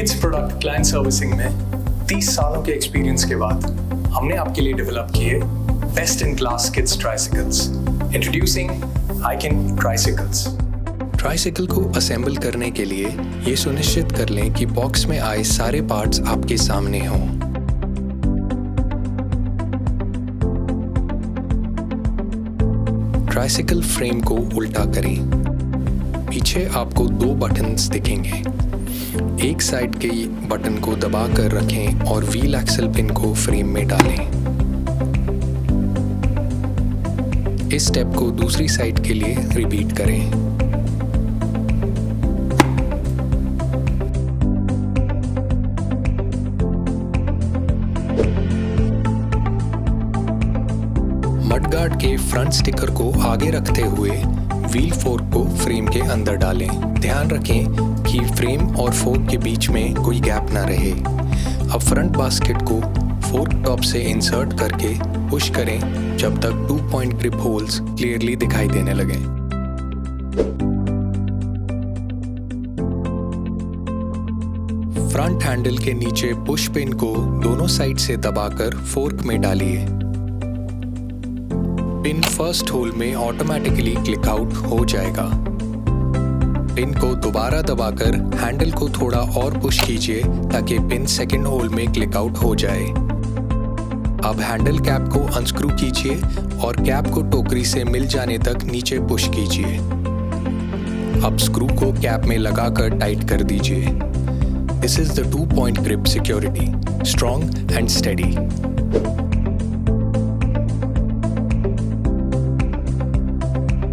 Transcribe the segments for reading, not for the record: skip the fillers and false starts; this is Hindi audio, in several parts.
किड्स प्रोडक्ट क्लाइंट सर्विसिंग में 30 सालों के एक्सपीरियंस के बाद हमने आपके लिए डेवलप किए best in class kids tricycles. Introducing icon tricycles. Tricycle को असेंबल करने के लिए ये सुनिश्चित कर लें कि बॉक्स में आए सारे पार्ट्स आपके सामने हों। ट्राइसिकल फ्रेम को उल्टा करें। पीछे आपको 2 बटन्स दिखेंगे। एक साइड के बटन को दबाकर रखें और व्हील एक्सल पिन को फ्रेम में डालें। इस स्टेप को दूसरी साइड के लिए रिपीट करें। मडगार्ड के फ्रंट स्टिकर को आगे रखते हुए व्हील फोर्क को फ्रेम के अंदर डालें। ध्यान रखें कि फ्रेम और फोर्क के बीच में कोई गैप ना रहे। अब फ्रंट बास्केट को फोर्क टॉप से इंसर्ट करके पुश करें जब तक 2 पॉइंट ग्रिप होल्स क्लियरली दिखाई देने लगें। फ्रंट हैंडल के नीचे पुश पिन को दोनों साइड से दबाकर फोर्क में डालिए। पिन फर्स्ट होल में ऑटोमेटिकली क्लिक आउट हो जाएगा। पिन को दोबारा दबाकर हैंडल को थोड़ा और पुश कीजिए ताकि पिन सेकंड होल में क्लिक आउट हो जाए। अब हैंडल कैप को अनस्क्रू कीजिए और कैप को टोकरी से मिल जाने तक नीचे पुश कीजिए। अब स्क्रू को कैप में लगाकर टाइट कर दीजिए। This is the 2 point grip security, strong and steady.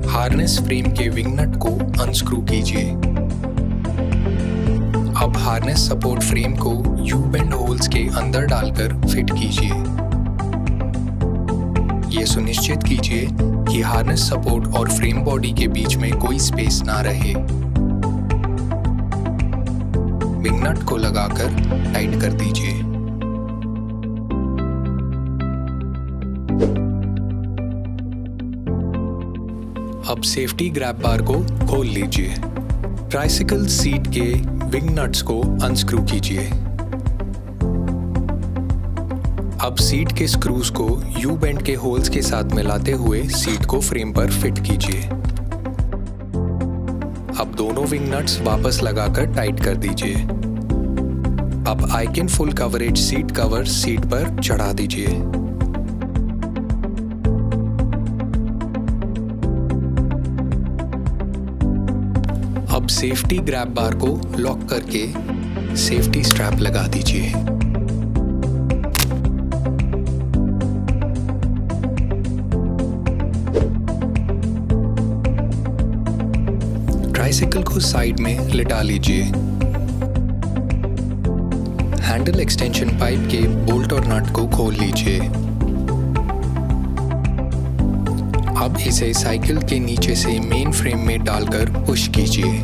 Harness frame के विंग नट को अनस्क्रू कीजिए। अब हार्नेस सपोर्ट फ्रेम को यू बेंड होल्स के अंदर डालकर फिट कीजिए। यह सुनिश्चित कीजिए कि हार्नेस सपोर्ट और फ्रेम बॉडी के बीच में कोई स्पेस ना रहे। विंग नट को लगाकर टाइट कर दीजिए। अब सेफ्टी ग्रैब बार को खोल लीजिए। ट्राइसिकल सीट के विंग नट्स को अनस्क्रू कीजिए। अब सीट के स्क्रूज को यू बेंड के होल्स के साथ मिलाते हुए सीट को फ्रेम पर फिट कीजिए। अब दोनों विंग नट्स वापस लगाकर टाइट कर दीजिए। अब icon full coverage seat cover seat पर चढ़ा दीजिए। अब सेफ्टी ग्रैब बार को लॉक करके सेफ्टी स्ट्रैप लगा दीजिए। ट्राइसिकल को साइड में लिटा लीजिए। हैंडल एक्सटेंशन पाइप के बोल्ट और नट को खोल लीजिए। अब इसे साइकिल के नीचे से मेन फ्रेम में डालकर पुश कीजिए।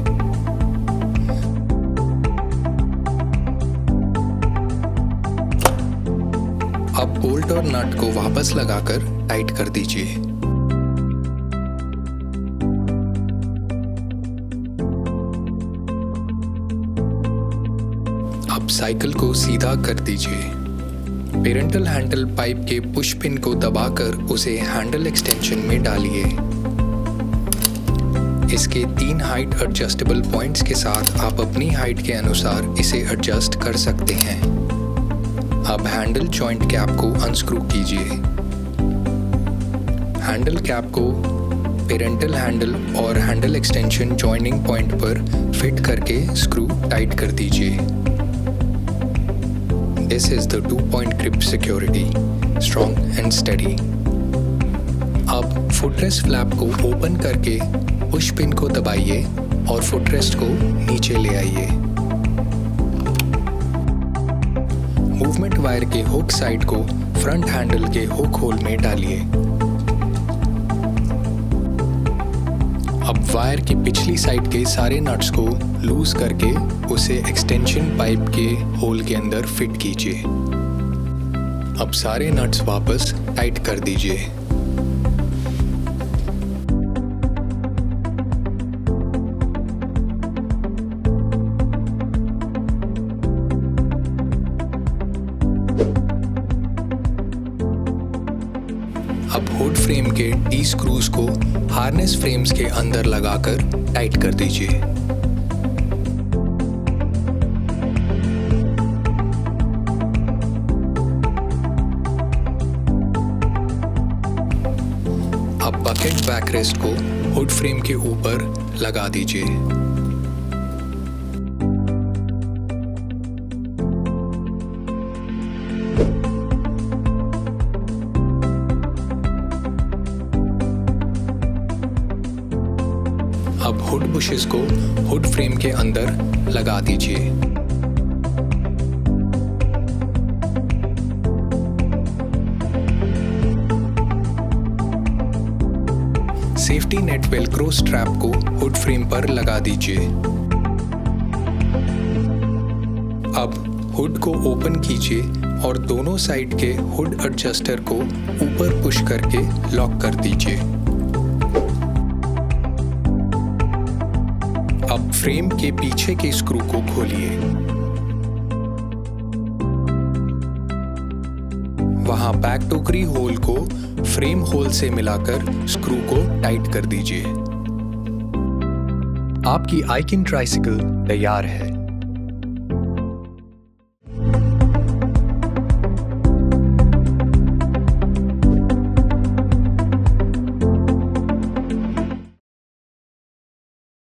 अब बोल्ट और नट को वापस लगाकर टाइट कर दीजिए। अब साइकिल को सीधा कर दीजिए। पेरेंटल हैंडल पाइप के पुश पिन को दबाकर उसे हैंडल एक्सटेंशन में डालिए। इसके 3 हाइट एडजस्टेबल पॉइंट्स के साथ आप अपनी हाइट के अनुसार इसे एडजस्ट कर सकते हैं। अब हैंडल जॉइंट कैप को अनस्क्रू कीजिए। हैंडल कैप को पेरेंटल हैंडल और हैंडल एक्सटेंशन जॉइनिंग पॉइंट पर फिट करके स्क्रू टाइट कर दीजिए। This is the 2 point grip security, strong and steady. अब फुटरेस्ट फ्लैप को ओपन करके पुश पिन को दबाइए और फुटरेस्ट को नीचे ले आइए। मूवमेंट वायर के हुक साइड को फ्रंट हैंडल के हुक होल में डालिए। अब वायर की पिछली साइड के सारे नट्स को लूज करके उसे एक्सटेंशन पाइप के होल के अंदर फिट कीजिए। अब सारे नट्स वापस टाइट कर दीजिए। फ्रेम के टी स्क्रूज को हार्नेस फ्रेम्स के अंदर लगाकर टाइट कर दीजिए। अब बकेट बैकरेस्ट को हुड फ्रेम के ऊपर लगा दीजिए। अब हुड बुशेस को हुड फ्रेम के अंदर लगा दीजिए। सेफ्टी नेट वेलक्रो स्ट्रैप को हुड फ्रेम पर लगा दीजिए। अब हुड को ओपन कीजिए और दोनों साइड के हुड एडजस्टर को ऊपर पुश करके लॉक कर दीजिए। अब फ्रेम के पीछे के स्क्रू को खोलिए। वहां बैक टोकरी होल को फ्रेम होल से मिलाकर स्क्रू को टाइट कर दीजिए। आपकी आइकिन ट्राइसिकल तैयार है।